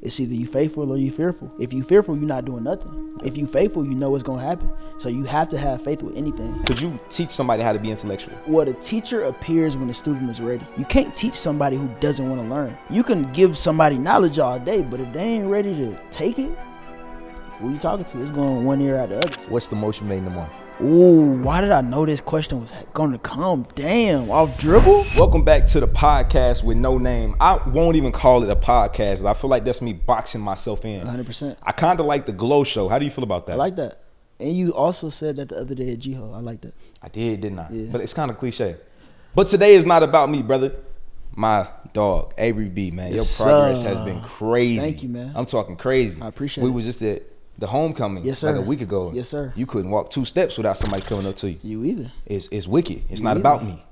It's either you faithful or you fearful. If you fearful, you're not doing nothing. If you faithful, you know what's gonna happen. So you have to have faith with anything. Could you teach somebody how to be intellectual? Well, the teacher appears when the student is ready. You can't teach somebody who doesn't want to learn. You can give somebody knowledge all day, but if they ain't ready to take it, who you talking to? It's going one ear out the other. What's the most you made in a month? Ooh, why did I know this question was gonna come? Damn, off dribble? Welcome back to the podcast with no name. I won't even call it a podcast. I feel like that's me boxing myself in. 100%. I kind of like the Glow Show. How do you feel about that? I like that. And you also said that the other day at G-Ho. I like that. I did, didn't I? Yeah. But it's kind of cliche. But today is not about me, brother. My dog, Avery B, man. Yes, Your progress sir. has been crazy. Thank you, man. I'm talking crazy. I appreciate We it. was just at the homecoming Yes, sir. like a week ago. Yes, sir. You couldn't walk 2 steps without somebody coming up to you. You either. It's wicked. It's You not either. about me.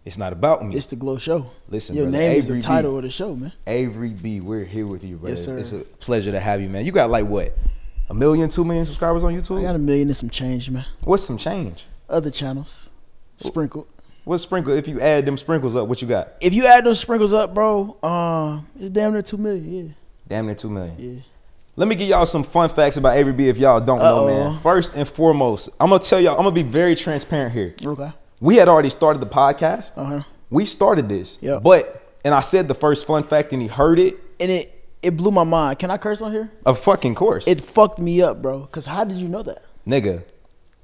It's not about me. It's the Glow Show. Listen, your brother, name is the Avery B. title of the show, man. Avery B, we're here with you, brother. Yes, sir. It's a pleasure to have you, man. You got like what? 1 million, 2 million subscribers on YouTube? I got 1 million and some change, man. What's some change? Other channels, sprinkled. What's sprinkle? If you add them sprinkles up, what you got? If you add those sprinkles up, bro, it's damn near 2 million. Damn near 2 million. Yeah. Let me give y'all some fun facts about Avery B if y'all don't know, man. First and foremost, I'm gonna tell y'all, I'm gonna be very transparent here. Okay. We had already started the podcast. Uh-huh. We started this. Yep. And I said the first fun fact and he heard it. And it blew my mind. Can I curse on here? Of fucking course. It fucked me up, bro. Cause how did you know that? Nigga,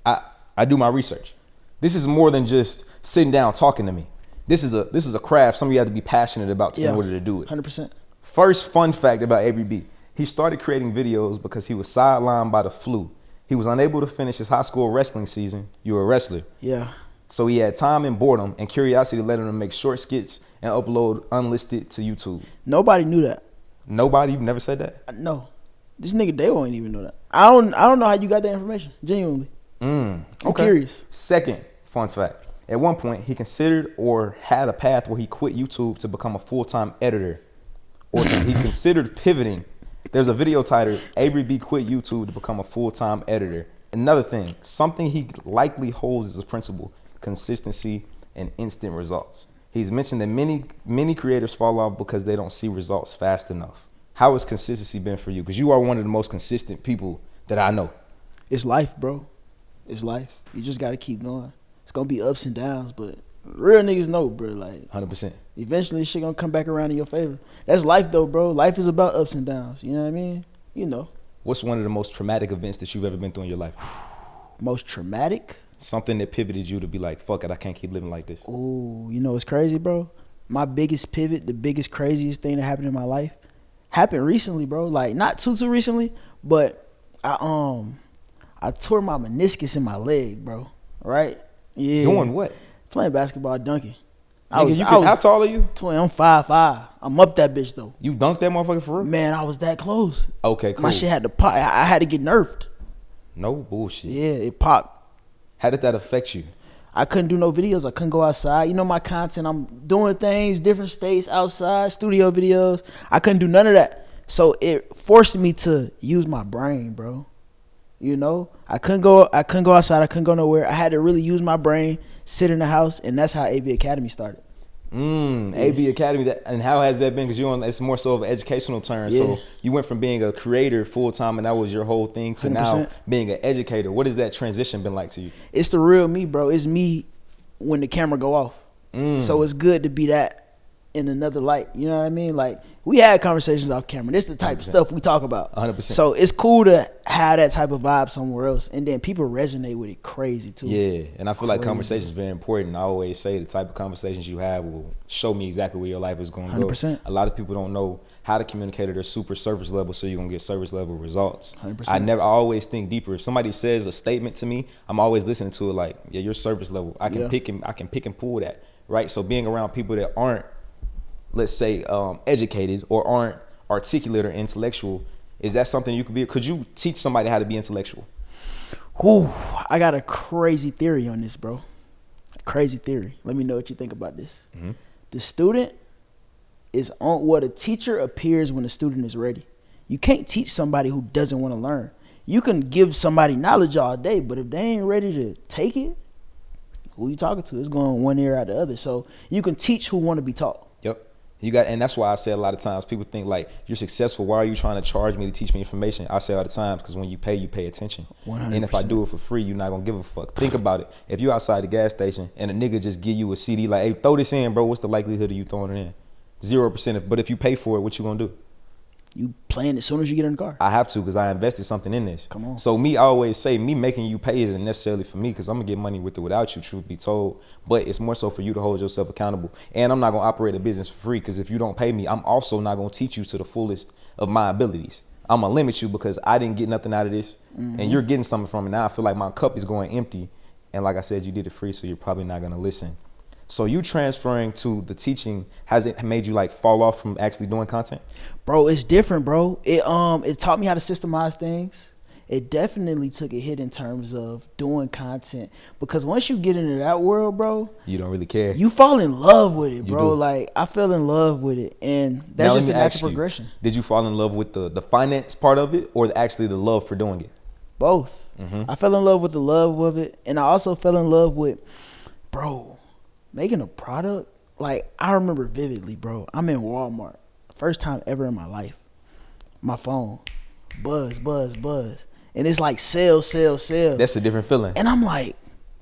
I do my research. This is more than just sitting down talking to me. This is a craft. Some of you have to be passionate about in order to do it. 100%. First fun fact about Avery B. He started creating videos because he was sidelined by the flu. He was unable to finish his high school wrestling season. You were a wrestler. Yeah. So he had time and boredom and curiosity led him to make short skits and upload unlisted to YouTube. Nobody knew that. Nobody? You've never said that? No. This nigga Dale ain't even know that. I don't know how you got that information. Genuinely. I'm curious. Second fun fact. At one point, he considered or had a path where he quit YouTube to become a full-time editor. Or he considered pivoting. There's a video titled, Avery B quit YouTube to become a full-time editor. Another thing, something he likely holds as a principle, consistency and instant results. He's mentioned that many creators fall off because they don't see results fast enough. How has consistency been for you? Because you are one of the most consistent people that I know. It's life, bro. It's life. You just got to keep going. It's going to be ups and downs, but real niggas know, bro. Like 100%. Eventually, shit going to come back around in your favor. That's life, though, bro. Life is about ups and downs. You know what I mean? You know. What's one of the most traumatic events that you've ever been through in your life? Most traumatic? Something that pivoted you to be like, fuck it, I can't keep living like this. Ooh, you know what's crazy, bro? My biggest pivot, the biggest, craziest thing that happened in my life happened recently, bro. Like, not too recently, but I tore my meniscus in my leg, bro. Right? Yeah. Doing what? Playing basketball, dunking. How tall are you? 20. I'm 5'5". I'm up that bitch, though. You dunked that motherfucker for real? Man, I was that close. Okay, cool. My shit had to pop. I had to get nerfed. No bullshit. Yeah, it popped. How did that affect you? I couldn't do no videos. I couldn't go outside. You know my content. I'm doing things, different states, outside, studio videos. I couldn't do none of that. So it forced me to use my brain, bro. You know, I couldn't go outside. I couldn't go nowhere. I had to really use my brain, sit in the house, and that's how AV Academy started. AV Academy. And how has that been? Because it's more so of an educational term. Yeah. So you went from being a creator full time, and that was your whole thing, to 100%. Now being an educator. What has that transition been like to you? It's the real me, bro. It's me when the camera go off. So it's good to be that in another light. You know what I mean? Like, we had conversations off camera. This is the type 100%. Of stuff we talk about. 100%. So it's cool to have that type of vibe somewhere else, and then people resonate with it crazy too. Yeah, and I feel like conversation is very important. I always say the type of conversations you have will show me exactly where your life is going to go. 100%. A lot of people don't know how to communicate at a super service level, so you're going to get service level results. 100%. I always think deeper. If somebody says a statement to me, I'm always listening to it like, yeah, your service level. I can pick and pull that, right? So being around people that aren't, let's say, educated or aren't articulate or intellectual, is that something you could be? Could you teach somebody how to be intellectual? Ooh, I got a crazy theory on this, bro. A crazy theory. Let me know what you think about this. Mm-hmm. The student is on what a teacher appears when the student is ready. You can't teach somebody who doesn't want to learn. You can give somebody knowledge all day, but if they ain't ready to take it, who you talking to? It's going one ear out the other. So you can teach who want to be taught. Yep. And that's why I say a lot of times people think like, you're successful, why are you trying to charge me to teach me information? I say all the time, because when you pay attention. 100%. And if I do it for free, you're not gonna give a fuck. Think about it. If you outside the gas station and a nigga just give you a CD like, hey, throw this in, bro, what's the likelihood of you throwing it in? 0%. But if you pay for it, what you gonna do? You playing as soon as you get in the car. I have to, because I invested something in this. Come on. So I always say, me making you pay isn't necessarily for me, because I'm gonna get money with it without you, truth be told. But it's more so for you to hold yourself accountable. And I'm not gonna operate a business for free, because if you don't pay me, I'm also not gonna teach you to the fullest of my abilities. I'm gonna limit you because I didn't get nothing out of this, and you're getting something from it. Now I feel like my cup is going empty, and like I said, you did it free, so you're probably not gonna listen. So you transferring to the teaching, has it made you like fall off from actually doing content? Bro, it's different, bro. It taught me how to systemize things. It definitely took a hit in terms of doing content, because once you get into that world, bro, you don't really care. You fall in love with it, bro. Like I fell in love with it, and that's just a natural progression. Did you fall in love with the finance part of it, or actually the love for doing it? Both. I fell in love with the love of it, and I also fell in love with, bro, making a product. Like I remember vividly, bro. I'm in Walmart, first time ever in my life. My phone, buzz, and it's like sell. That's a different feeling. And I'm like,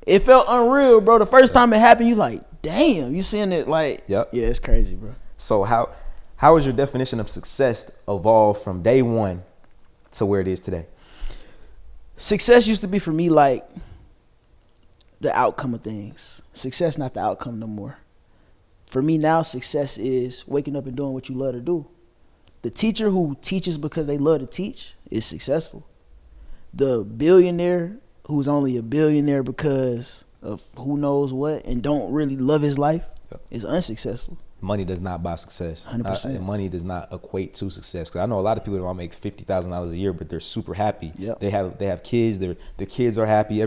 it felt unreal, bro. The first time it happened, you like, damn, you seeing it like, yeah, it's crazy, bro. So how has your definition of success evolved from day one to where it is today? Success used to be for me like the outcome of things. Success, not the outcome no more. For me now, success is waking up and doing what you love to do. The teacher who teaches because they love to teach is successful. The billionaire who's only a billionaire because of who knows what and don't really love his life is unsuccessful. Money does not buy success. 100%. Money does not equate to success. Because I know a lot of people that want to make $50,000 a year, but they're super happy. Yep. They have kids. Their kids are happy.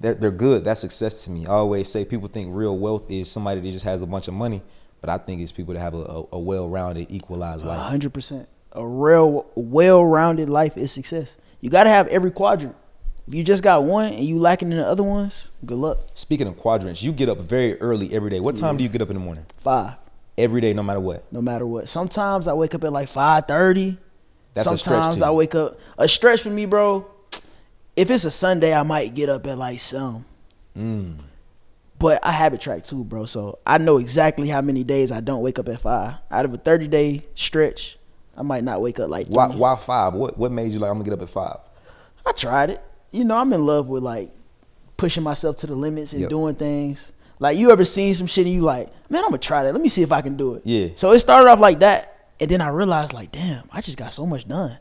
They're good. That's success to me. I always say people think real wealth is somebody that just has a bunch of money, but I think it's people that have a well-rounded, equalized life. 100%. A real well-rounded life is success. You got to have every quadrant. If you just got one and you lacking in the other ones, good luck. Speaking of quadrants, you get up very early every day. What time do you get up in the morning? 5. Every day, no matter what? No matter what. Sometimes I wake up at like 5:30. That's a stretch to Sometimes you. I wake up. A stretch for me, bro. If it's a Sunday, I might get up at like some. But I habit track too, bro. So I know exactly how many days I don't wake up at 5. Out of a 30-day stretch, I might not wake up like 3. Why 5? What made you like, I'm going to get up at 5? I tried it. You know, I'm in love with like pushing myself to the limits and doing things. Like, you ever seen some shit and you like, man, I'm gonna try that. Let me see if I can do it. Yeah. So it started off like that, and then I realized like, damn, I just got so much done.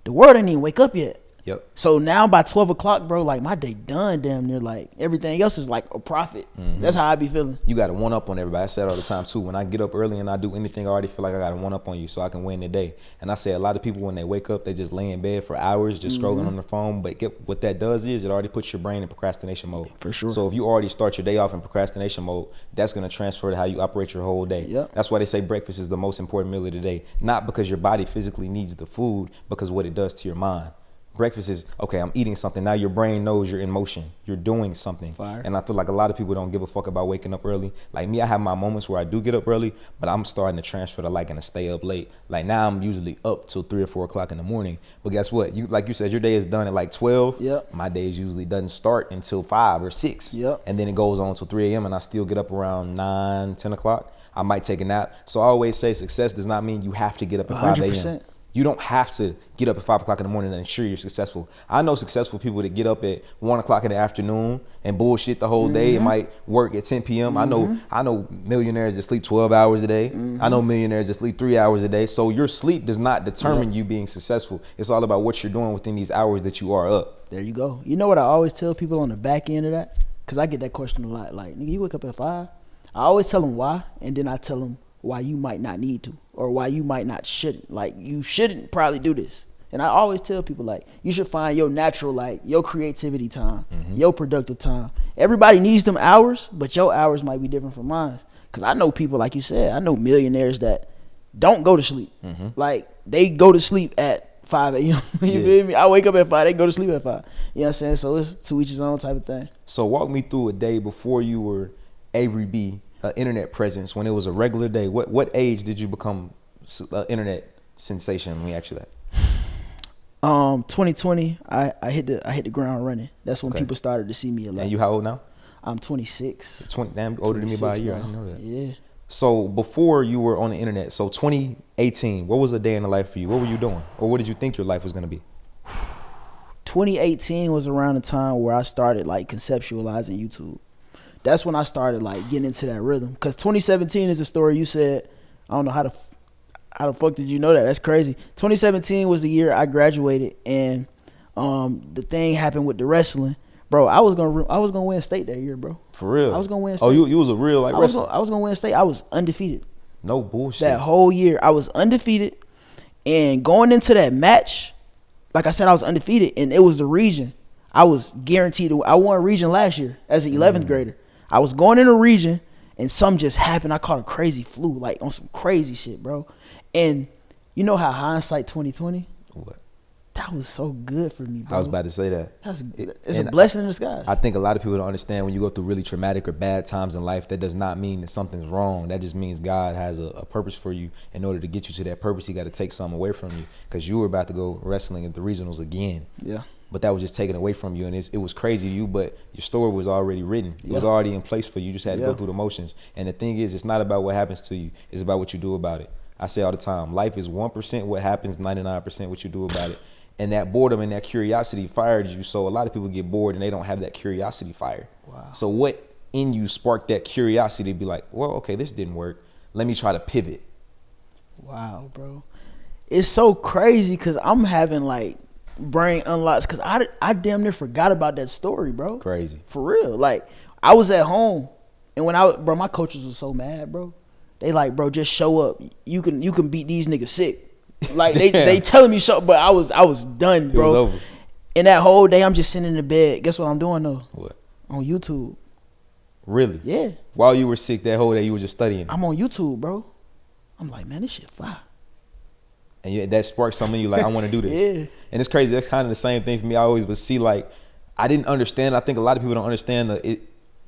The world didn't even wake up yet. Yep. So now by 12 o'clock, bro, like my day done damn near. Like everything else is like a profit. That's how I be feeling. You got to one up on everybody. I say it all the time too. When I get up early and I do anything, I already feel like I got to one up on you so I can win the day. And I say a lot of people when they wake up, they just lay in bed for hours just scrolling on their phone. But what that does is it already puts your brain in procrastination mode. For sure. So if you already start your day off in procrastination mode, that's going to transfer to how you operate your whole day. Yep. That's why they say breakfast is the most important meal of the day. Not because your body physically needs the food, because what it does to your mind. Breakfast is, okay, I'm eating something. Now your brain knows you're in motion. You're doing something. Fire. And I feel like a lot of people don't give a fuck about waking up early. Like me, I have my moments where I do get up early, but I'm starting to transfer to liking to stay up late. Like now I'm usually up till 3 or 4 o'clock in the morning. But guess what? Like you said, your day is done at like 12. Yep. My day usually doesn't start until 5 or 6. Yep. And then it goes on till 3 a.m. and I still get up around 9, 10 o'clock. I might take a nap. So I always say success does not mean you have to get up at 5 a.m. 100%. You don't have to get up at 5 o'clock in the morning and ensure you're successful. I know successful people that get up at 1 o'clock in the afternoon and bullshit the whole day. It might work at 10 p.m. I know millionaires that sleep 12 hours a day. I know millionaires that sleep 3 hours a day. So your sleep does not determine you being successful. It's all about what you're doing within these hours that you are up. There you go. You know what I always tell people on the back end of that? Because I get that question a lot. Like, nigga, you wake up at 5? I always tell them why, and then I tell them why you might not need to, or why you might not shouldn't. Like, you shouldn't probably do this. And I always tell people, like, you should find your natural, like, your creativity time, your productive time. Everybody needs them hours, but your hours might be different from mine. Because I know people, like you said, I know millionaires that don't go to sleep. Like, they go to sleep at 5 a.m. You feel me? I wake up at 5, they go to sleep at 5. You know what I'm saying? So it's to each his own type of thing. So walk me through a day before you were AveryB an internet presence when it was a regular day? What age did you become an internet sensation? Let me ask you that. 2020, I hit the ground running. That's when people started to see me a lot. And you how old now? I'm 26. 20, damn, older than me by a year. I didn't know that. Yeah. So before you were on the internet, so 2018, what was a day in the life for you? What were you doing? Or what did you think your life was going to be? 2018 was around the time where I started like conceptualizing YouTube. That's when I started like getting into that rhythm. Cause 2017 is the story you said. I don't know how the fuck did you know that? That's crazy. 2017 was the year I graduated, and the thing happened with the wrestling. Bro, I was gonna win state that year, bro. For real? I was gonna win state. Oh, you was a real like wrestler? I was gonna win state. I was undefeated. No bullshit. That whole year, I was undefeated. And going into that match, like I said, I was undefeated, and it was the region. I was guaranteed I won a region last year as an 11th grader. I was going in a region, and something just happened. I caught a crazy flu, like on some crazy shit, bro. And you know how hindsight 2020? What? That was so good for me, bro. I was about to say that. It's a blessing in disguise. I think a lot of people don't understand when you go through really traumatic or bad times in life, that does not mean that something's wrong. That just means God has a purpose for you. In order to get you to that purpose, he got to take something away from you, because you were about to go wrestling at the regionals again. Yeah. But that was just taken away from you, and it was crazy to you, but your story was already written. It was already in place for you. You just had to go through the motions. And the thing is, it's not about what happens to you. It's about what you do about it. I say all the time, life is 1% what happens, 99% what you do about it. And that boredom and that curiosity fired you. So a lot of people get bored and they don't have that curiosity fire. Wow. So what in you sparked that curiosity to be like, well, okay, this didn't work. Let me try to pivot. Wow, bro. It's so crazy because I'm having like brain unlocks because I damn near forgot about that story, bro. Crazy. For real. Like, I was at home, and bro, my coaches was so mad, bro. They like, bro, just show up. You can beat these niggas sick. Like they telling me so, but I was done, bro. It was over. And that whole day I'm just sitting in the bed. Guess what I'm doing though? What? On YouTube. Really? Yeah. While you were sick that whole day, you were just studying. I'm on YouTube, bro. I'm like, man, this shit fire. And that sparked something in you, like, I want to do this. Yeah. And it's crazy. That's kind of the same thing for me. I always would see, like, I didn't understand. I think a lot of people don't understand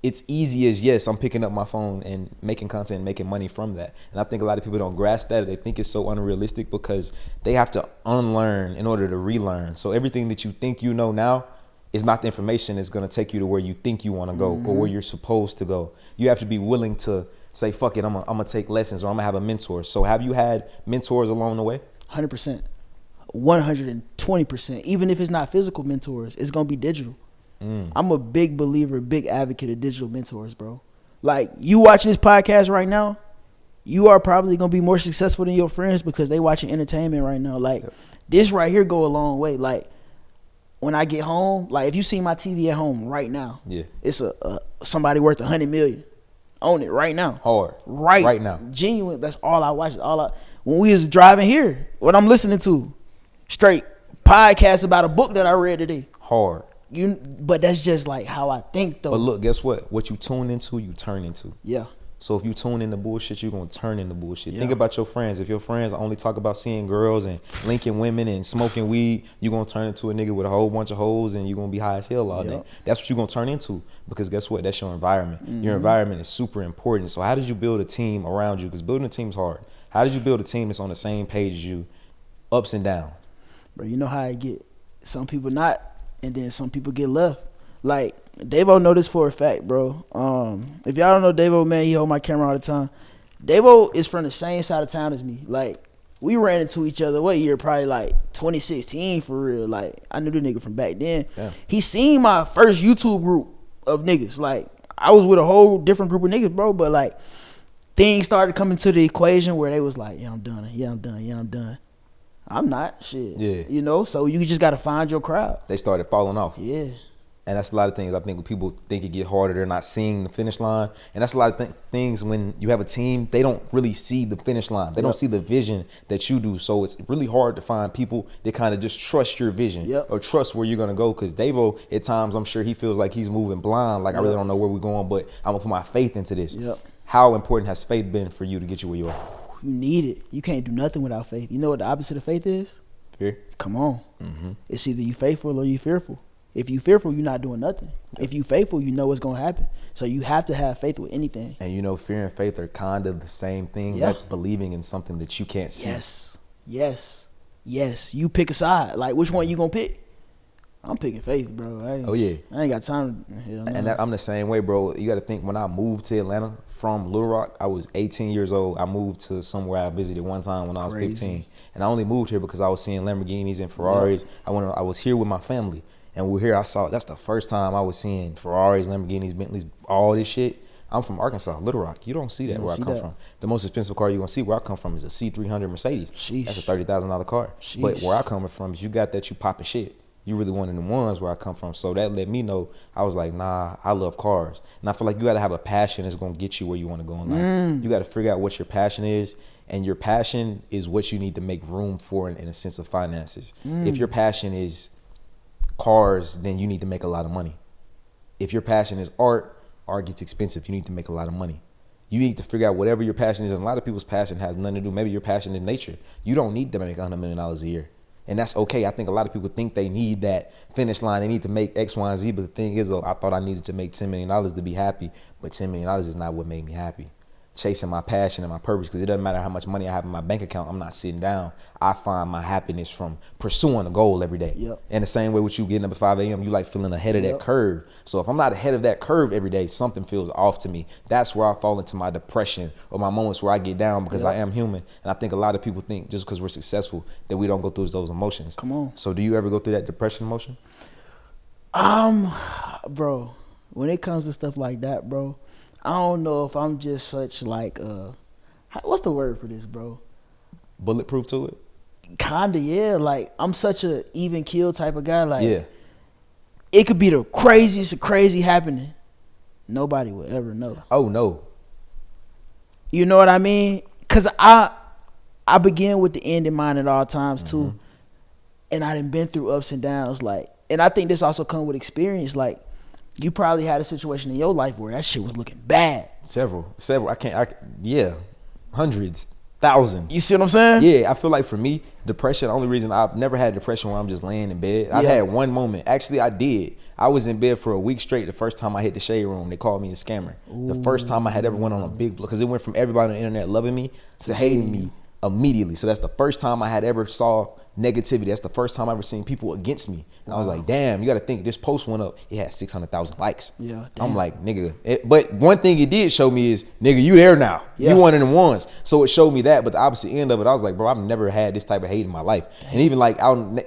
it's easy as, yes, I'm picking up my phone and making content and making money from that. And I think a lot of people don't grasp that. They think it's so unrealistic because they have to unlearn in order to relearn. So everything that you think you know now is not the information that's going to take you to where you think you want to go or where you're supposed to go. You have to be willing to say, fuck it, I'm gonna take lessons, or I'm gonna have a mentor. So have you had mentors along the way? 100%. 120%. Even if it's not physical mentors, it's going to be digital. I'm a big believer, big advocate of digital mentors, bro. Like, you watching this podcast right now, you are probably going to be more successful than your friends because they watching entertainment right now. Like, this right here go a long way. Like, when I get home, like, if you see my TV at home right now, it's somebody worth $100 million. Own it right now. Hard. Right now. Genuine. That's all I watch. When we was driving here, what I'm listening to, straight podcast about a book that I read today. Hard. But that's just like how I think, though. But look, guess what? What you tune into, you turn into. Yeah. So if you tune into bullshit, you're going to turn into bullshit. Think about your friends. If your friends only talk about seeing girls and linking women and smoking weed, you're going to turn into a nigga with a whole bunch of hoes and you're going to be high as hell all day. That's what you're going to turn into, because guess what? That's your environment. Your environment is super important. So how did you build a team around you? Because building a team is hard. How did you build a team that's on the same page as you, ups and downs? Bro, you know how I get. Some people not, and then some people get left. Like, Davo know this for a fact, bro. If y'all don't know Davo, man, he hold my camera all the time. Davo is from the same side of town as me. Like, we ran into each other, what year? Probably like 2016 for real. Like, I knew the nigga from back then. Yeah. He seen my first YouTube group of niggas. Like, I was with a whole different group of niggas, bro. But like, things started coming to the equation where they was like, yeah, I'm done. Yeah, I'm done. Yeah, I'm done. I'm not. Shit. Yeah. You know, so you just got to find your crowd. They started falling off. Yeah. And that's a lot of things. I think when people think it get harder, they're not seeing the finish line. And that's a lot of things when you have a team, they don't really see the finish line. They don't see the vision that you do. So it's really hard to find people that kind of just trust your vision or trust where you're going to go. Because Davo, at times, I'm sure he feels like he's moving blind. Like, I really don't know where we're going, but I'm going to put my faith into this. How important has faith been for you to get you where you are? You need it. You can't do nothing without faith. You know what the opposite of faith is? Fear. Come on. It's either you faithful or you fearful. If you fearful, you're not doing nothing. If you faithful, you know what's gonna happen. So you have to have faith with anything. And you know, fear and faith are kind of the same thing. Yeah. That's believing in something that you can't see. Yes. You pick a side. Like, which one you gonna pick? I'm picking faith, bro. I ain't got time. And I'm the same way, bro. You got to think, when I moved to Atlanta from Little Rock, I was 18 years old. I moved to somewhere I visited one time when I was 15. And I only moved here because I was seeing Lamborghinis and Ferraris. I was here with my family. And we were here, that's the first time I was seeing Ferraris, Lamborghinis, Bentleys, all this shit. I'm from Arkansas, Little Rock. You don't see that where I come from. The most expensive car you're going to see where I come from is a C300 Mercedes. Sheesh. That's a $30,000 car. Sheesh. But where I come from is you got that, you popping shit. You really one of the ones where I come from. So that let me know, I was like, nah, I love cars. And I feel like you got to have a passion that's going to get you where you want to go in life. You got to figure out what your passion is. And your passion is what you need to make room for in a sense of finances. If your passion is cars, then you need to make a lot of money. If your passion is art gets expensive. You need to make a lot of money. You need to figure out whatever your passion is. And a lot of people's passion has nothing to do. Maybe your passion is nature. You don't need to make $100 million a year. And that's okay. I think a lot of people think they need that finish line. They need to make X, Y, and Z. But the thing is, I thought I needed to make $10 million to be happy. But $10 million is not what made me happy. Chasing my passion and my purpose, because it doesn't matter how much money I have in my bank account. I'm not sitting down. I find my happiness from pursuing a goal every day. Yep. And the same way with you getting up at 5 a.m., you like feeling ahead of that curve. So if I'm not ahead of that curve every day, something feels off to me. That's where I fall into my depression or my moments where I get down, because I am human. And I think a lot of people think just because we're successful that we don't go through those emotions. Come on. So do you ever go through that depression emotion? Bro, when it comes to stuff like that, bro, I don't know if I'm just such like what's the word for this, bro? Bulletproof to it? Kinda, yeah. Like, I'm such a even keel type of guy. Like, yeah, it could be the craziest of crazy happening. Nobody will ever know. Oh no. You know what I mean? Cause I begin with the end in mind at all times too. And I done been through ups and downs. Like, and I think this also comes with experience. Like, you probably had a situation in your life where that shit was looking bad. Several. Yeah, hundreds, thousands. You see what I'm saying? Yeah, I feel like for me, depression, the only reason I've never had depression where I'm just laying in bed. I've had one moment. Actually, I did. I was in bed for a week straight the first time I hit the shade room. They called me a scammer. Ooh. The first time I had ever went on a big blow, because it went from everybody on the internet loving me to hating me immediately. So that's the first time I had ever saw negativity. That's the first time I ever seen people against me. And I was like, damn, you got to think, this post went up, it had 600,000 likes. Yeah, damn. I'm like, nigga. But one thing it did show me is, nigga, you there now. You one of them ones. So it showed me that. But the opposite end of it, I was like, bro, I've never had this type of hate in my life. Damn. And even like,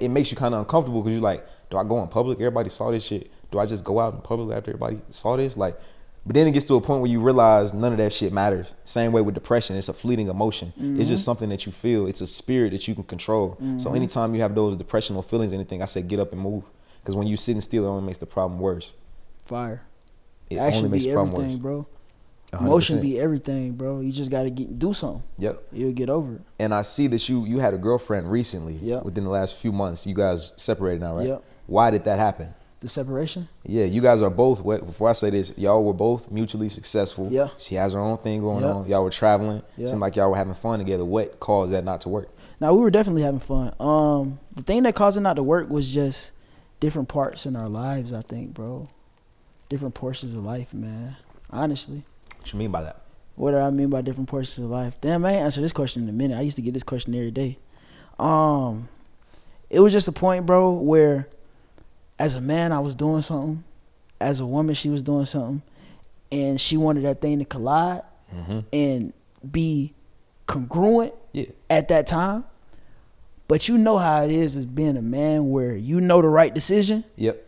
it makes you kind of uncomfortable, because you're like, do I go in public? Everybody saw this shit. Do I just go out in public after everybody saw this? Like, but then it gets to a point where you realize none of that shit matters. Same way with depression. It's a fleeting emotion. It's just something that you feel. It's a spirit that you can control. So anytime you have those depressional feelings, anything, I say get up and move. Because when you sitting still, it only makes the problem worse. Fire. It only makes the problem everything, worse. Bro. 100%. Emotion be everything, bro. You just got to do something. Yep. You'll get over it. And I see that you had a girlfriend recently. Yep. Within the last few months. You guys separated now, right? Yep. Why did that happen? The separation? Yeah, you guys are both, before I say this, y'all were both mutually successful. Yeah. She has her own thing going on. Y'all were traveling. Seemed like y'all were having fun together. What caused that not to work? Now, we were definitely having fun. The thing that caused it not to work was just different parts in our lives, I think, bro. Different portions of life, man. Honestly. What you mean by that? What do I mean by different portions of life? Damn, I ain't answer this question in a minute. I used to get this question every day. It was just a point, bro, where as a man, I was doing something. As a woman, she was doing something. And she wanted that thing to collide and be congruent at that time. But you know how it is as being a man, where you know the right decision. Yep.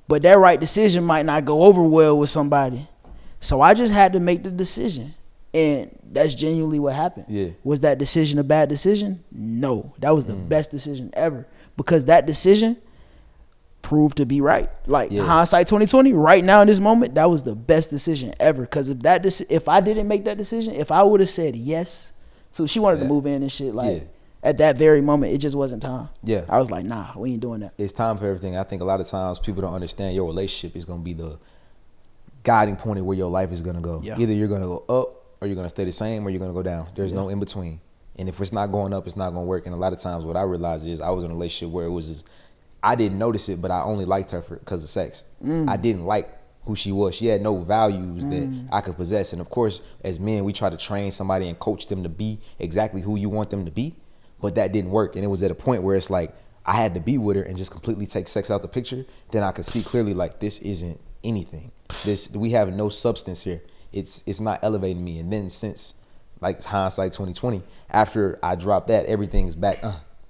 But that right decision might not go over well with somebody. So I just had to make the decision. And that's genuinely what happened. Yeah. Was that decision a bad decision? No. That was the best decision ever. Because that decision proved to be right. Like, hindsight 2020, right now in this moment, that was the best decision ever. Because if I didn't make that decision, if I would have said yes, so she wanted to move in and shit, like at that very moment, it just wasn't time. Yeah. I was like, nah, we ain't doing that. It's time for everything. I think a lot of times people don't understand your relationship is going to be the guiding point of where your life is going to go. Yeah. Either you're going to go up, or you're going to stay the same, or you're going to go down. There's no in between. And if it's not going up, it's not going to work. And a lot of times what I realized is I was in a relationship where it was just I didn't notice it, but I only liked her because of sex. I didn't like who she was. She had no values that I could possess. And of course, as men, we try to train somebody and coach them to be exactly who you want them to be. But that didn't work. And it was at a point where it's like, I had to be with her and just completely take sex out the picture. Then I could see clearly, like, this isn't anything. We have no substance here. It's not elevating me. And then since, like, hindsight 2020, after I dropped that, everything's back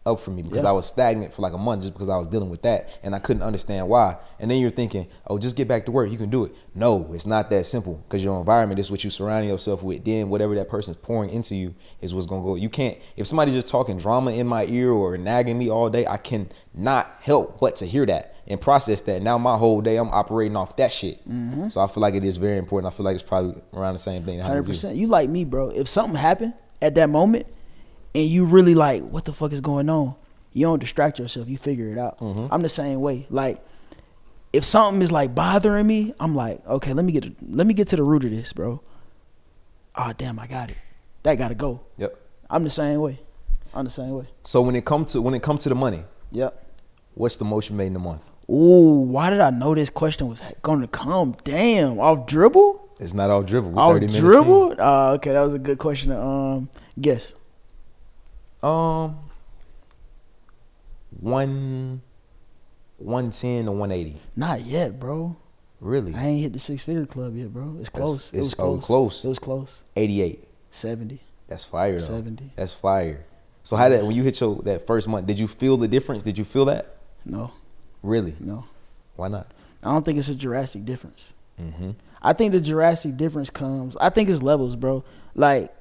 up for me, because I was stagnant for like a month just because I was dealing with that, and I couldn't understand why. And then you're thinking, oh, just get back to work, you can do it. No, it's not that simple, because your environment is what you're surrounding yourself with. Then whatever that person's pouring into you is what's gonna go. You can't, if somebody's just talking drama in my ear or nagging me all day, I can not help but to hear that and process that. Now my whole day I'm operating off that shit. So I feel like it is very important. I feel like it's probably around the same thing. 100%. You like me, bro. If something happened at that moment and you really like, what the fuck is going on? You don't distract yourself. You figure it out. I'm the same way. Like, if something is like bothering me, I'm like, okay, let me get to the root of this, bro. Oh damn, I got it. That gotta go. Yep. I'm the same way. So when it comes to the money, yep. What's the most you made in a month? Ooh, why did I know this question was gonna come? Damn, off dribble? It's not all dribble. Off dribble? Okay, that was a good question to guess. 110 to 180. Not yet, bro. Really? I ain't hit the 6-figure club yet, bro. It's close. It was close. It was close. 88. 70. That's fire, though. 70. That's fire. So how when you hit that first month, did you feel the difference? Did you feel that? No. Really? No. Why not? I don't think it's a drastic difference. I think the drastic difference comes, I think it's levels, bro. Like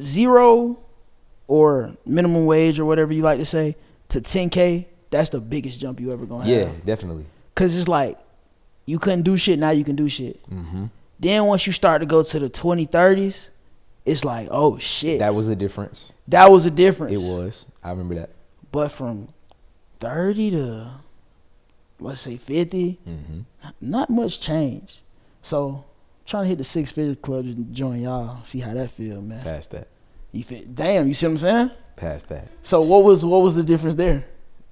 0 or minimum wage or whatever you like to say to 10K, that's the biggest jump you ever gonna have. Yeah, definitely. Cause it's like, you couldn't do shit, now you can do shit. Then once you start to go to the 20, 30s, it's like, oh shit. That was a difference. That was a difference. It was. I remember that. But from 30 to, let's say 50, not much change. So, trying to hit the 6-figure club to join y'all, see how that feel, man. Past that. You feel, damn, you see what I'm saying? Past that. So what was the difference there?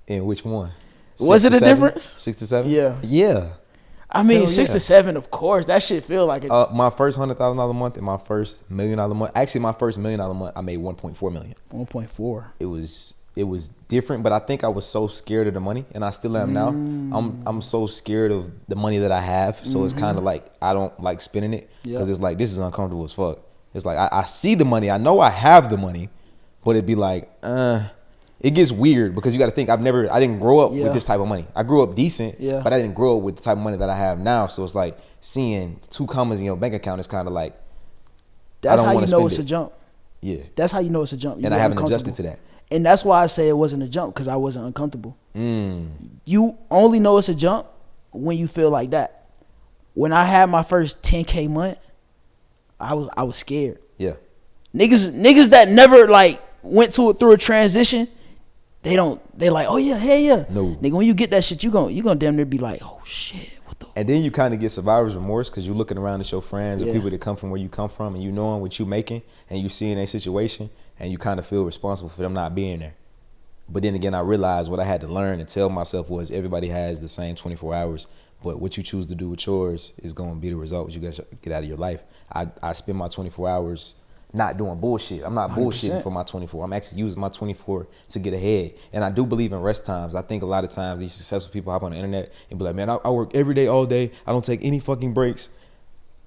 In which one? Was it a difference? 6 to 7? Yeah. Yeah. I mean, 6 to 7, of course. That shit feel like it. My first $100,000 a month and my first $1 million a month. Actually, my first $1 million a month, I made 1.4 million. 1.4. It was different, but I think I was so scared of the money, and I still am now. I'm so scared of the money that I have, so it's kind of like I don't like spending it, because it's like, this is uncomfortable as fuck. It's like I see the money, I know I have the money, but it'd be like, it gets weird, because you got to think, I didn't grow up with this type of money. I grew up decent, but I didn't grow up with the type of money that I have now. So it's like seeing 2 commas in your bank account is kind of like, that's how you know it's a jump. Yeah, that's how you know it's a jump. And I haven't adjusted to that. And that's why I say it wasn't a jump, because I wasn't uncomfortable. You only know it's a jump when you feel like that. When I had my first 10K month, I was scared. Yeah. Niggas that never like went through a transition, they like, oh yeah, hey yeah. No. Nigga, when you get that shit, you gonna damn near be like, oh shit, what the. And then you kind of get survivor's remorse, because you're looking around at your friends or people that come from where you come from, and you knowing what you making, and you seeing their situation, and you kind of feel responsible for them not being there. But then again, I realized what I had to learn and tell myself was, everybody has the same 24 hours, but what you choose to do with yours is going to be the result what you get out of your life. I spend my 24 hours not doing bullshit. I'm not 100%. Bullshitting for my 24. I'm actually using my 24 to get ahead. And I do believe in rest times. I think a lot of times these successful people hop on the internet and be like, man, I work every day, all day. I don't take any fucking breaks.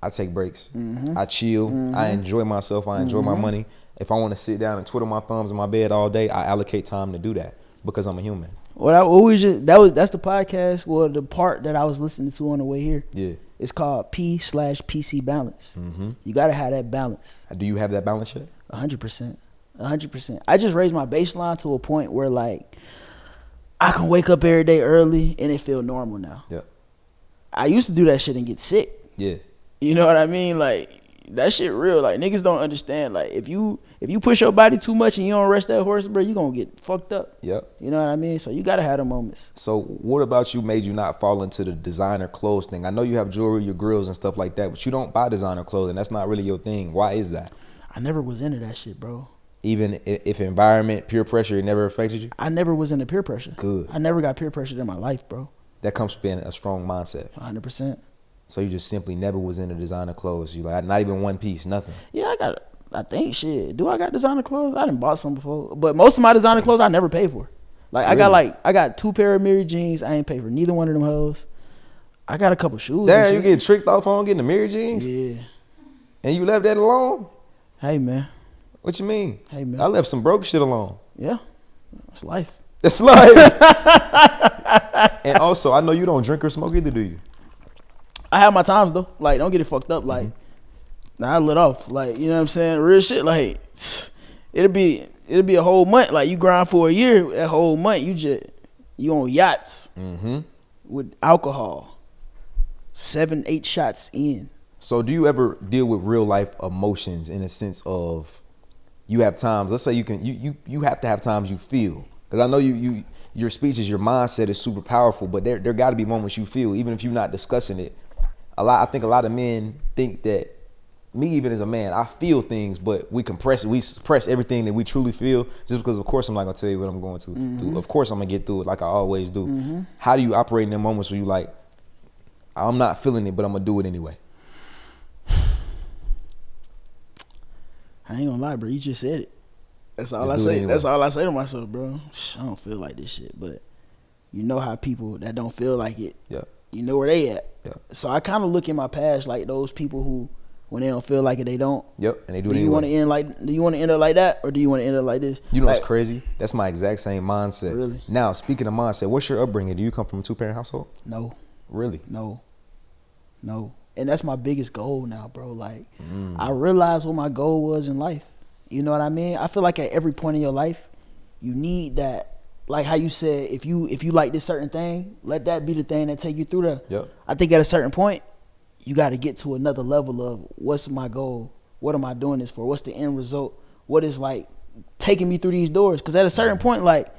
I take breaks. I chill. I enjoy myself. I enjoy my money. If I want to sit down and twiddle my thumbs in my bed all day, I allocate time to do that, because I'm a human. Well, that's the podcast. Well, the part that I was listening to on the way here. Yeah. It's called P/PC balance. You gotta have that balance. Do you have that balance yet? 100%. 100%. I just raised my baseline to a point where like I can wake up every day early and it feel normal now. Yeah. I used to do that shit and get sick. Yeah. You know what I mean? Like, that shit real. Like, niggas don't understand. Like, if you push your body too much and you don't rest that horse, bro, you gonna get fucked up. Yep. You know what I mean? So you gotta have the moments. So what about you made you not fall into the designer clothes thing? I know you have jewelry, your grills and stuff like that, but you don't buy designer clothing. That's not really your thing. Why is that? I never was into that shit, bro. Even if environment, peer pressure, it never affected you? I never was into peer pressure. Good. I never got peer pressure in my life, bro. That comes from being a strong mindset. 100%. So you just simply never was into designer clothes. You like not even one piece, nothing. Yeah, I think shit. Do I got designer clothes? I done bought some before, but most of my designer clothes I never paid for. Like really? I got 2 pair of Mary jeans. I ain't paid for neither one of them hoes. I got a couple shoes. Damn, you get tricked off on getting the Mary jeans? Yeah. And you left that alone? Hey man. What you mean? Hey man. I left some broke shit alone. Yeah. It's life. It's life. And also, I know you don't drink or smoke either, do you? I have my times though. Like, don't get it fucked up. Like, I lit off. Like, you know what I'm saying? Real shit. Like, it'll be a whole month. Like, you grind for a year. That whole month, you on yachts with alcohol. 7, 8 shots in. So, do you ever deal with real life emotions in a sense of you have times? Let's say you have to have times you feel, because I know your speeches, your mindset is super powerful, but there got to be moments you feel, even if you're not discussing it. I think a lot of men think that, me even as a man, I feel things, but we suppress everything that we truly feel, just because of course I'm not gonna tell you what I'm going to do. Of course I'm gonna get through it like I always do. How do you operate in them moments where you like, I'm not feeling it, but I'm gonna do it anyway? I ain't gonna lie, bro. You just said it. That's all I say. Anyway. That's all I say to myself, bro. I don't feel like this shit, but you know how people that don't feel like it. Yeah. You know where they at. Yeah. So I kind of look in my past like those people who, when they don't feel like it, they don't. Yep. And they do it anyway. Do you want to end up like that, or do you want to end up like this? You know like, what's crazy? That's my exact same mindset. Really? Now, speaking of mindset, what's your upbringing? Do you come from a 2-parent household? No. Really? No. And that's my biggest goal now, bro. Like, I realized what my goal was in life. You know what I mean? I feel like at every point in your life, you need that. Like how you said, if you like this certain thing, let that be the thing that take you through there. Yep. I think at a certain point, you got to get to another level of what's my goal? What am I doing this for? What's the end result? What is like taking me through these doors? Because at a certain point, like,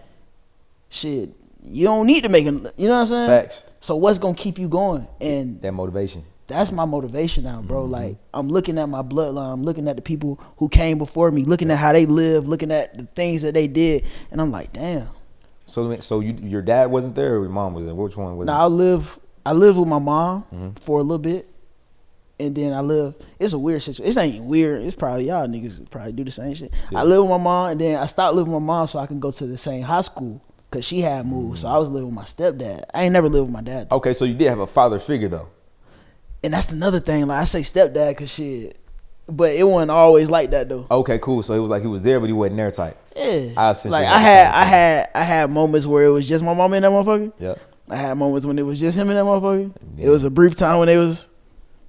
shit, you don't need to make it. You know what I'm saying? Facts. So what's gonna keep you going? And that motivation. That's my motivation now, bro. Like, I'm looking at my bloodline. I'm looking at the people who came before me, looking at how they live, looking at the things that they did, and I'm like, damn. So your dad wasn't there, or your mom was there? Which one was it? I live with my mom for a little bit, and then it's a weird situation. It ain't weird. It's probably y'all niggas probably do the same shit. Yeah. I live with my mom, and then I stopped living with my mom so I can go to the same high school because she had moved. So I was living with my stepdad. I ain't never lived with my dad, though. Okay, so you did have a father figure, though. And that's another thing. Like, I say stepdad because shit, but it wasn't always like that, though. Okay, cool. So it was like he was there, but he wasn't there type. Yeah. I had moments where it was just my mom and that motherfucker. Yeah. I had moments when it was just him and that motherfucker. Yeah. It was a brief time when it was.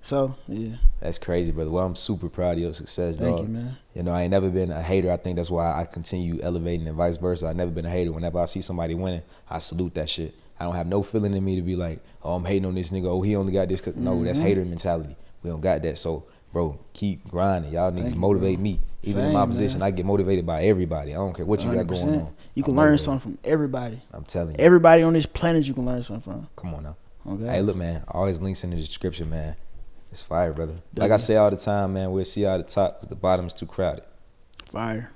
So yeah. That's crazy, brother. Well, I'm super proud of your success, dog. Thank you, man. You know, I ain't never been a hater. I think that's why I continue elevating and vice versa. I've never been a hater. Whenever I see somebody winning, I salute that shit. I don't have no feeling in me to be like, oh, I'm hating on this nigga. Oh, he only got this. Cause no, that's hater mentality. We don't got that. So, bro, keep grinding. Y'all niggas motivate me. Even in my position, I get motivated by everybody. I don't care what you 100%. Got going on. You can learn something from everybody. I'm telling you. Everybody on this planet you can learn something from. Come on now. Okay. Hey, look, man. All his links in the description, man. It's fire, brother. Like I say all the time, man, we'll see you at the top because the bottom is too crowded. Fire.